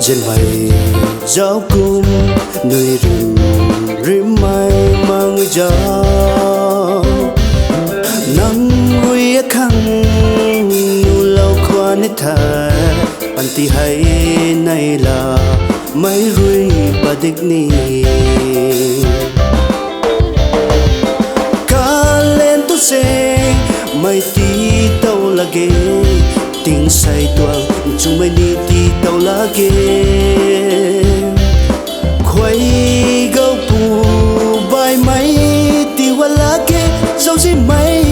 dân mày giáo cung nơi rừng rìm mai mang gió nắng vui khăng lâu qua nét thà anh ti hay này là mấy ruồi bà đích ni cá lên tu xe mày ti tàu là ghê tiếng say tuang chúng mày đi ti tàu là ghê quay gấu bù bài máy ti qua lá ghê dấu gì mày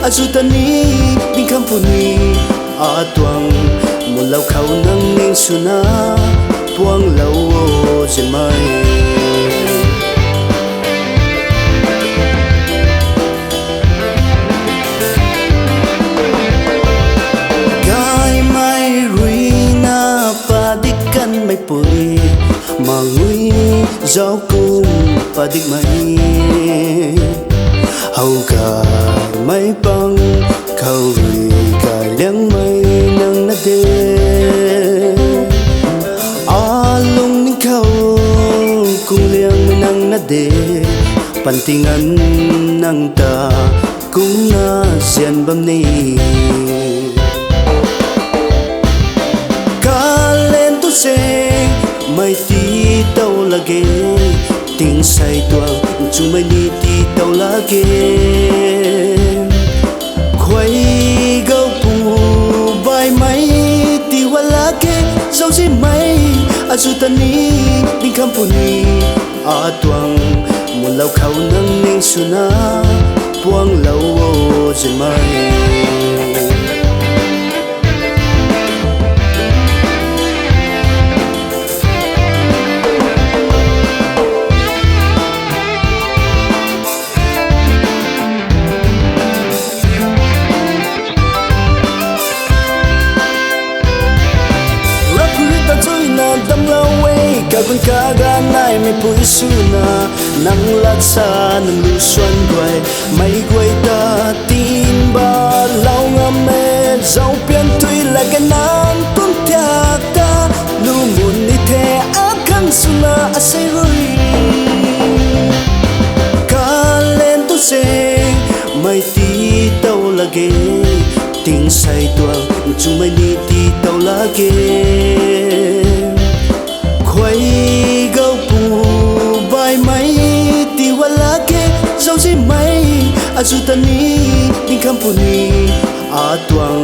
azu tani bin kampuni a tuang một lâu khâu nâng ninh suna buông lâu trên mây gai mai ruina pa dik kan mai pui mà ngui giáo cung pa dik mai hầu cả mấy băng khâu rì cài leng mây nâng nát đê lung ninh khâu cùng liang mây nâng nát đê pan tingan nang ta cũng na xiên bầm ni cá lên tu xe mây tí tàu là ghê tiếng say tuang chúng mày đi tí tàu là ghê quay gấu bù bài máy tí qua lá ghê dấu gì mày azu tani bin kampuni a tuang một lâu khâu nâng ninh suna buông lâu trên mây đâm lao quay cả con cá ga nai mày bùi suna nắng lát xa nâng lưu xuân quay mày quay ta tin ba lao ngâm mê dấu biên tuy là cái nan tuôn theo ta lu muốn đi theo ác khăn suna a say rui cá lên tu xe mày tí tàu là ghê tiếng say tuang chúng mày đi tí tàu là ghê quay gấu bù bài máy ti qua lá ghê dấu gì mày azu tani bin kampuni a tuang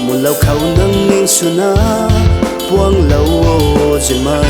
một lâu khâu nâng ninh suna buông lâu trên mây